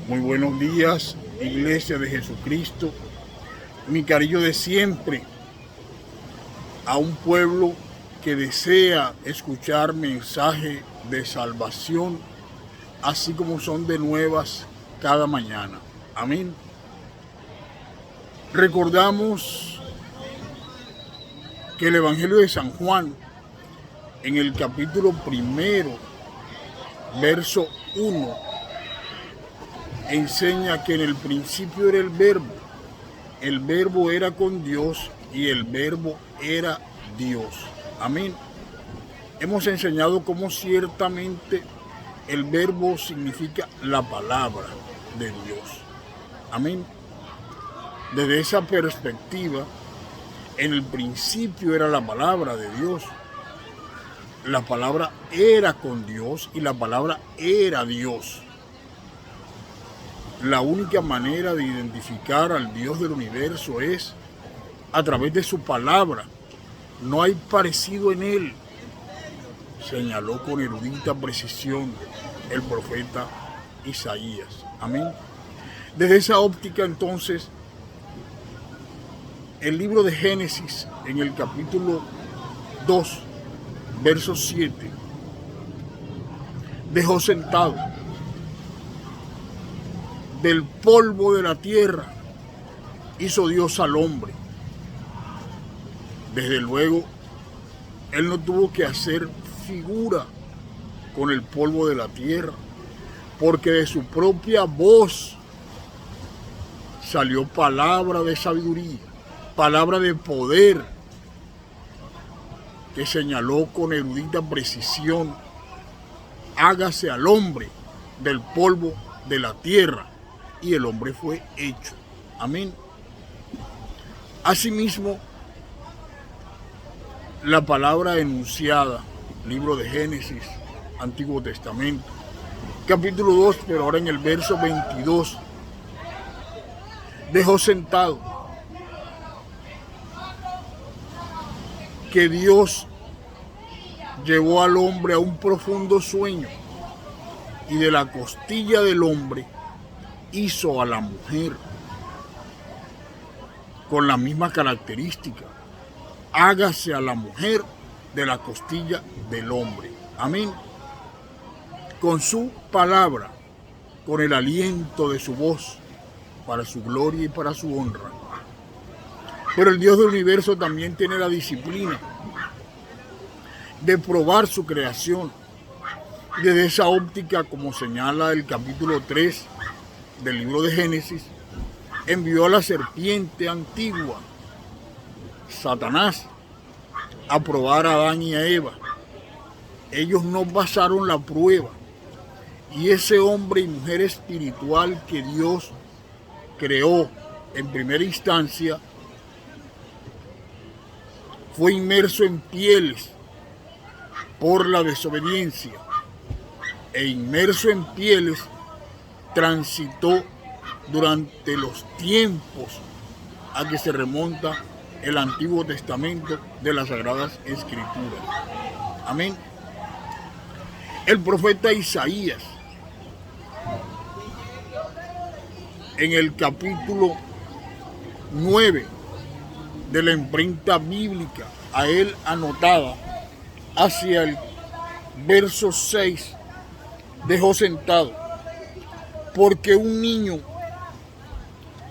Muy buenos días, Iglesia de Jesucristo. Mi cariño de siempre a un pueblo que desea escuchar mensaje de salvación, así como son de nuevas cada mañana. Amén. Recordamos que el Evangelio de San Juan, en el capítulo 1, verso 1, enseña que en el principio era el verbo era con Dios y el verbo era Dios. Amén. Hemos enseñado cómo ciertamente el verbo significa la palabra de Dios. Amén. Desde esa perspectiva, en el principio era la palabra de Dios. La palabra era con Dios y la palabra era Dios. La única manera de identificar al Dios del universo es a través de su palabra. No hay parecido en él, señaló con erudita precisión el profeta Isaías. Amén. Desde esa óptica, entonces, el libro de Génesis, en el capítulo 2, verso 7, dejó sentado del polvo de la tierra, hizo Dios al hombre. Desde luego, él no tuvo que hacer figura con el polvo de la tierra, porque de su propia voz salió palabra de sabiduría, palabra de poder, que señaló con erudita precisión: hágase al hombre del polvo de la tierra, y el hombre fue hecho. Amén. Asimismo, la palabra enunciada, libro de Génesis, Antiguo Testamento, capítulo 2, pero ahora en el verso 22, dejó sentado que Dios llevó al hombre a un profundo sueño y de la costilla del hombre hizo a la mujer con la misma característica. Hágase a la mujer de la costilla del hombre. Amén. Con su palabra, con el aliento de su voz, para su gloria y para su honra. Pero el Dios del universo también tiene la disciplina de probar su creación. Desde esa óptica, como señala el capítulo 3 del libro de Génesis, envió a la serpiente antigua, Satanás, a probar a Adán y a Eva. Ellos no pasaron la prueba, y ese hombre y mujer espiritual que Dios creó en primera instancia fue inmerso en pieles por la desobediencia, e inmerso en pieles transitó durante los tiempos a que se remonta el Antiguo Testamento de las Sagradas Escrituras. Amén. El profeta Isaías, en el capítulo 9 de la imprenta bíblica, a él anotada, hacia el verso 6, dejó sentado: porque un niño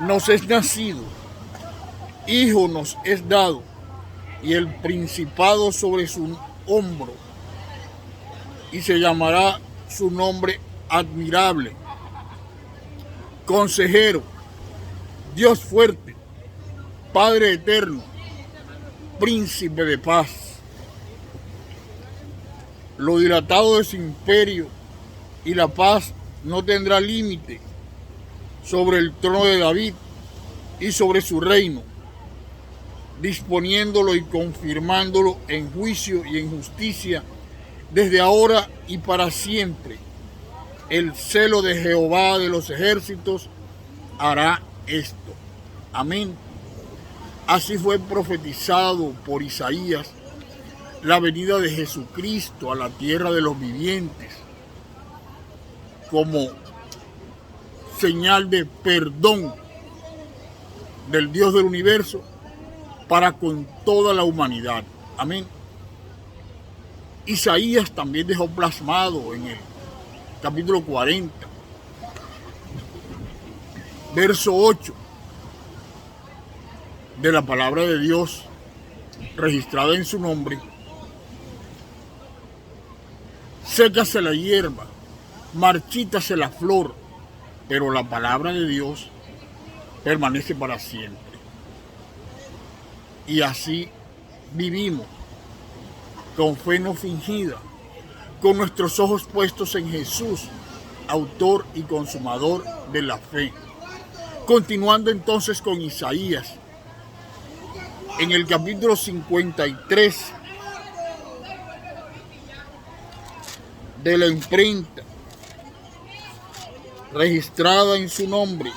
nos es nacido, hijo nos es dado, y el principado sobre su hombro, y se llamará su nombre admirable, consejero, Dios fuerte, Padre eterno, príncipe de paz. Lo dilatado de su imperio y la paz no tendrá límite sobre el trono de David y sobre su reino, disponiéndolo y confirmándolo en juicio y en justicia desde ahora y para siempre. El celo de Jehová de los ejércitos hará esto. Amén. Así fue profetizado por Isaías la venida de Jesucristo a la tierra de los vivientes como señal de perdón del Dios del universo para con toda la humanidad. Amén. Isaías también dejó plasmado en el capítulo 40, verso 8 de la palabra de Dios registrada en su nombre: sécase la hierba, marchítase la flor, pero la palabra de Dios permanece para siempre. Y así vivimos, con fe no fingida, con nuestros ojos puestos en Jesús, autor y consumador de la fe. Continuando entonces con Isaías, en el capítulo 53 de la imprenta registrada en su nombre,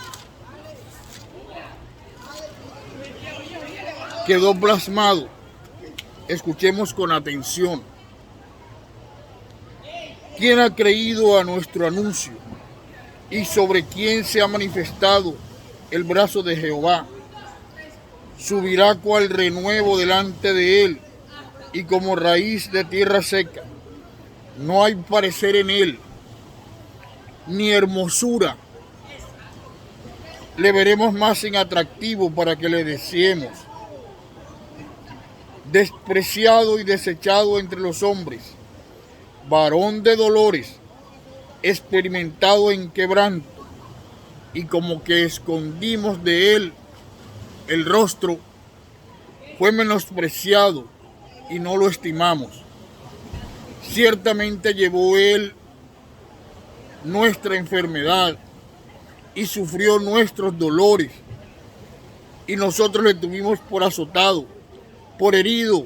quedó plasmado. Escuchemos con atención. ¿Quién ha creído a nuestro anuncio? ¿Y sobre quién se ha manifestado el brazo de Jehová? Subirá cual renuevo delante de él, y como raíz de tierra seca. No hay parecer en él, ni hermosura. Le veremos más en atractivo para que le deseemos. Despreciado y desechado entre los hombres, varón de dolores, experimentado en quebranto, y como que escondimos de él el rostro, fue menospreciado y no lo estimamos. Ciertamente llevó él nuestra enfermedad y sufrió nuestros dolores, y nosotros le tuvimos por azotado, por herido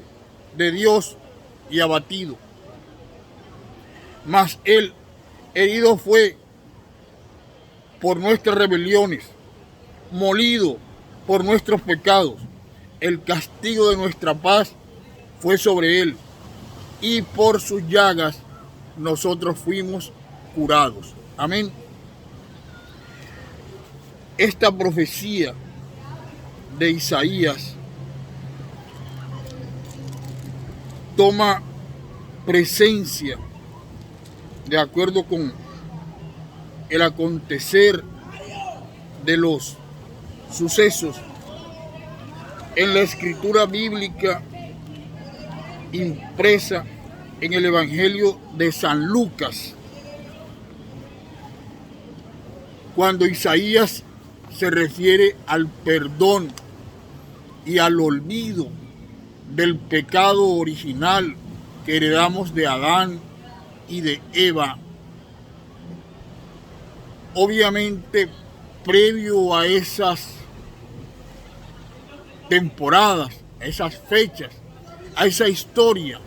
de Dios y abatido. Mas él herido fue por nuestras rebeliones, molido por nuestros pecados. El castigo de nuestra paz fue sobre él, y por sus llagas nosotros fuimos curados. Amén. Esta profecía de Isaías toma presencia de acuerdo con el acontecer de los sucesos en la escritura bíblica impresa en el Evangelio de San Lucas, cuando Isaías se refiere al perdón y al olvido del pecado original que heredamos de Adán y de Eva. Obviamente, previo a esas temporadas, a esas fechas, a esa historia,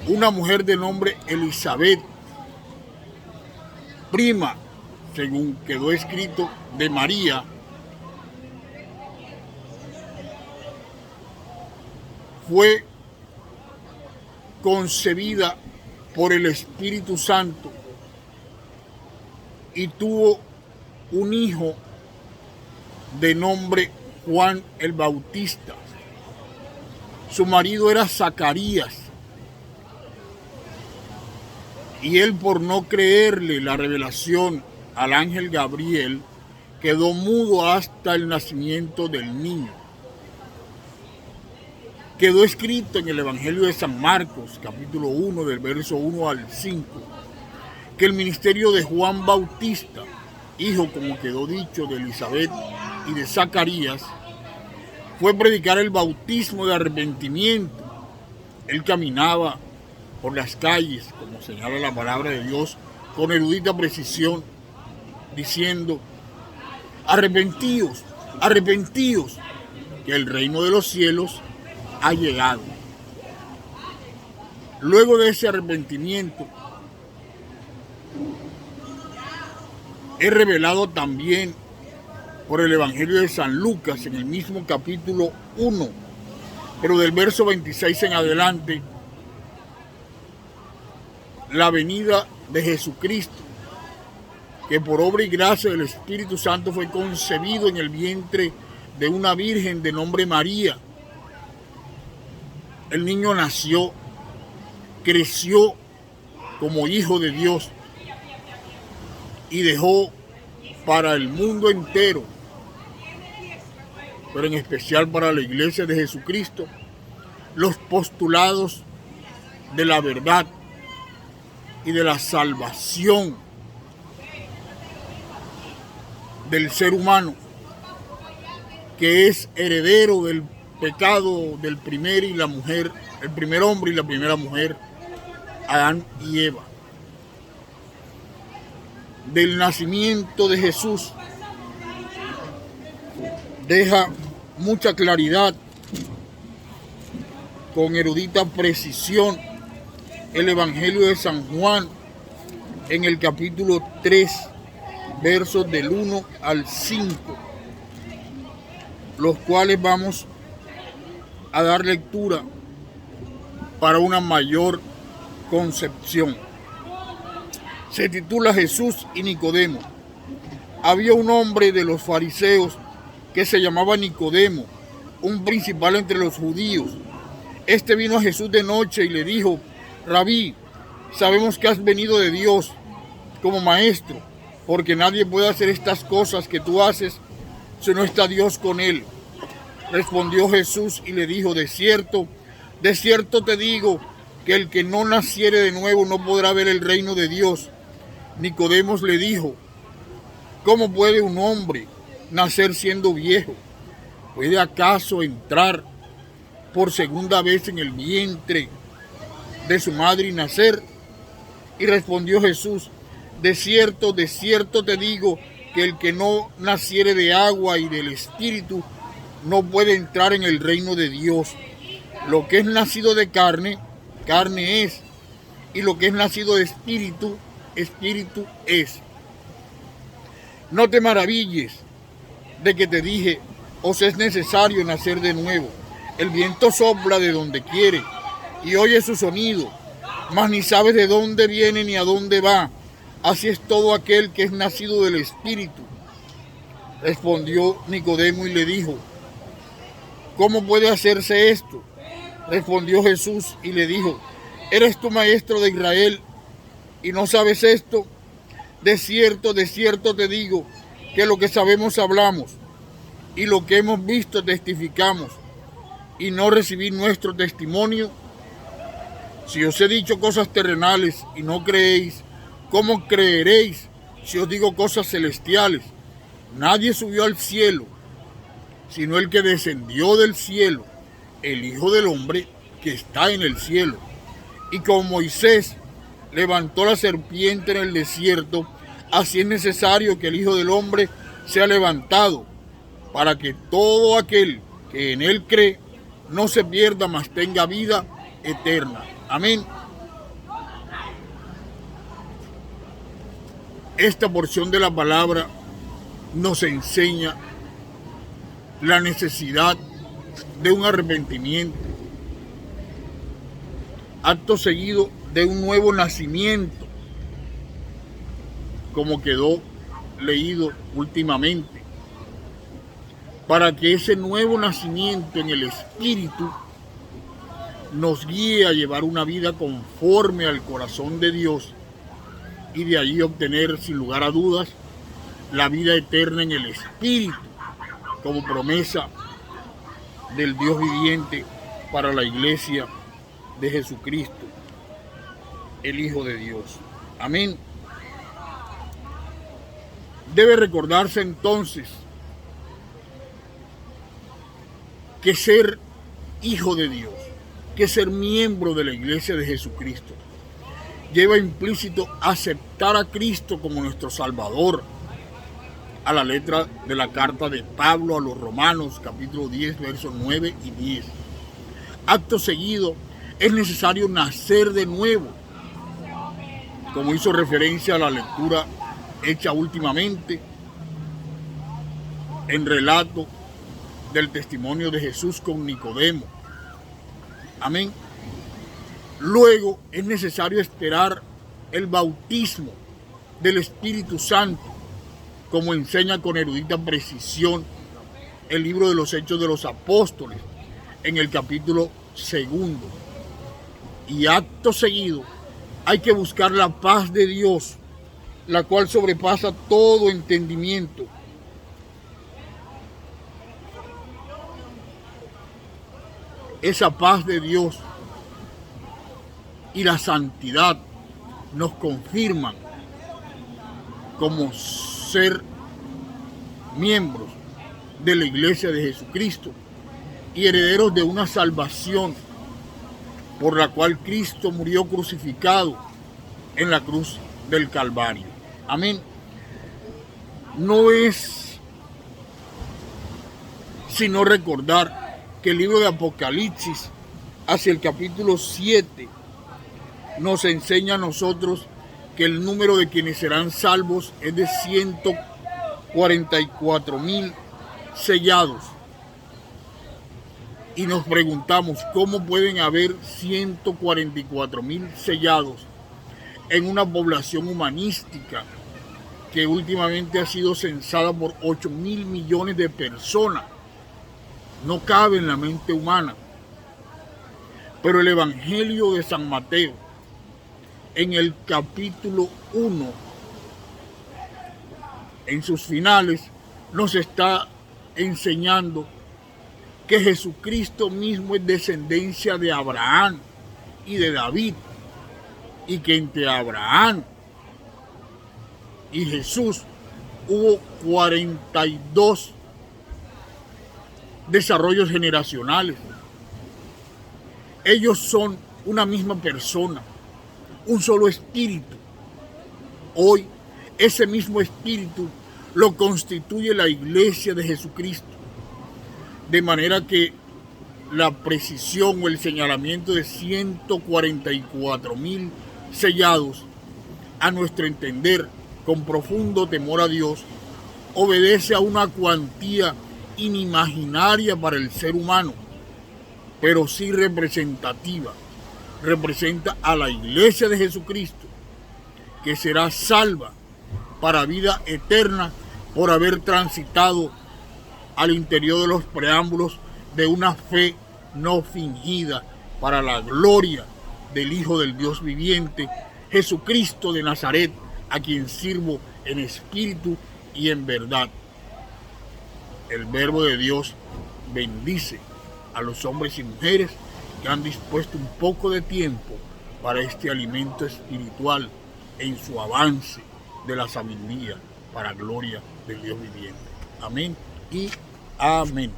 una mujer de nombre Elizabeth, prima, según quedó escrito, de María, fue concebida por el Espíritu Santo y tuvo un hijo de nombre Juan el Bautista. Su marido era Zacarías, y él, por no creerle la revelación al ángel Gabriel, quedó mudo hasta el nacimiento del niño. Quedó escrito en el Evangelio de San Marcos, capítulo 1, del verso 1 al 5, que el ministerio de Juan Bautista, hijo, como quedó dicho, de Elizabeth y de Zacarías, fue predicar el bautismo de arrepentimiento. Él caminaba por las calles, como señala la palabra de Dios, con erudita precisión, diciendo: arrepentíos, arrepentíos, que el reino de los cielos ha llegado. Luego de ese arrepentimiento, es revelado también por el Evangelio de San Lucas, en el mismo capítulo 1, pero del verso 26 en adelante, la venida de Jesucristo, que por obra y gracia del Espíritu Santo fue concebido en el vientre de una virgen de nombre María. El niño nació, creció como hijo de Dios y dejó para el mundo entero, pero en especial para la iglesia de Jesucristo, los postulados de la verdad y de la salvación del ser humano, que es heredero del pecado del primer y la mujer, el primer hombre y la primera mujer, Adán y Eva. Del nacimiento de Jesús deja mucha claridad, con erudita precisión, el Evangelio de San Juan en el capítulo 3, versos del 1 al 5, los cuales vamos a dar lectura para una mayor concepción. Se titula Jesús y Nicodemo. Había un hombre de los fariseos que se llamaba Nicodemo, un principal entre los judíos. Este vino a Jesús de noche y le dijo: Rabí, sabemos que has venido de Dios como maestro, porque nadie puede hacer estas cosas que tú haces si no está Dios con él. Respondió Jesús y le dijo: de cierto te digo, que el que no naciere de nuevo no podrá ver el reino de Dios. Nicodemos le dijo: ¿cómo puede un hombre nacer siendo viejo? ¿Puede acaso entrar por segunda vez en el vientre de su madre y nacer? Y respondió Jesús: de cierto te digo, que el que no naciere de agua y del Espíritu no puede entrar en el reino de Dios. Lo que es nacido de carne, carne es, y lo que es nacido de espíritu, espíritu es. No te maravilles de que te dije: os es necesario nacer de nuevo. El viento sopla de donde quiere y oye su sonido, mas ni sabes de dónde viene ni a dónde va. Así es todo aquel que es nacido del Espíritu. Respondió Nicodemo y le dijo: ¿cómo puede hacerse esto? Respondió Jesús y le dijo: ¿eres tú maestro de Israel y no sabes esto? De cierto te digo, que lo que sabemos hablamos, y lo que hemos visto testificamos, y no recibid nuestro testimonio. Si os he dicho cosas terrenales y no creéis, ¿cómo creeréis si os digo cosas celestiales? Nadie subió al cielo, sino el que descendió del cielo, el Hijo del Hombre que está en el cielo. Y como Moisés levantó la serpiente en el desierto, así es necesario que el Hijo del Hombre sea levantado, para que todo aquel que en él cree no se pierda, mas tenga vida eterna. Amén. Esta porción de la palabra nos enseña la necesidad de un arrepentimiento, acto seguido de un nuevo nacimiento, como quedó leído últimamente, para que ese nuevo nacimiento en el Espíritu nos guíe a llevar una vida conforme al corazón de Dios y de allí obtener, sin lugar a dudas, la vida eterna en el Espíritu, como promesa del Dios viviente para la iglesia de Jesucristo, el Hijo de Dios. Amén. Debe recordarse entonces que ser hijo de Dios, que ser miembro de la iglesia de Jesucristo, lleva implícito aceptar a Cristo como nuestro Salvador, a la letra de la carta de Pablo a los Romanos, capítulo 10, versos 9 y 10. Acto seguido, es necesario nacer de nuevo, como hizo referencia a la lectura hecha últimamente en relato del testimonio de Jesús con Nicodemo. Amén. Luego es necesario esperar el bautismo del Espíritu Santo, como enseña con erudita precisión el libro de los Hechos de los Apóstoles, en el capítulo 2. Y acto seguido hay que buscar la paz de Dios, la cual sobrepasa todo entendimiento. Esa paz de Dios y la santidad nos confirman como ser miembros de la Iglesia de Jesucristo y herederos de una salvación por la cual Cristo murió crucificado en la cruz del Calvario. Amén. No es sino recordar que el libro de Apocalipsis, hacia el capítulo 7, nos enseña a nosotros que el número de quienes serán salvos es de 144,000 sellados. Y nos preguntamos cómo pueden haber 144,000 sellados en una población humanística que últimamente ha sido censada por 8,000 millones de personas. No cabe en la mente humana. Pero el Evangelio de San Mateo, en el capítulo 1, en sus finales, nos está enseñando que Jesucristo mismo es descendencia de Abraham y de David, y que entre Abraham y Jesús hubo 42 desarrollos generacionales. Ellos son una misma persona, un solo espíritu. Hoy ese mismo espíritu lo constituye la Iglesia de Jesucristo, de manera que la precisión o el señalamiento de 144,000 sellados, a nuestro entender, con profundo temor a Dios, obedece a una cuantía inimaginaria para el ser humano, pero sí representativa. Representa a la Iglesia de Jesucristo, que será salva para vida eterna por haber transitado al interior de los preámbulos de una fe no fingida, para la gloria del Hijo del Dios viviente, Jesucristo de Nazaret, a quien sirvo en espíritu y en verdad. El Verbo de Dios bendice a los hombres y mujeres que han dispuesto un poco de tiempo para este alimento espiritual en su avance de la sabiduría para gloria del Dios viviente. Amén y amén.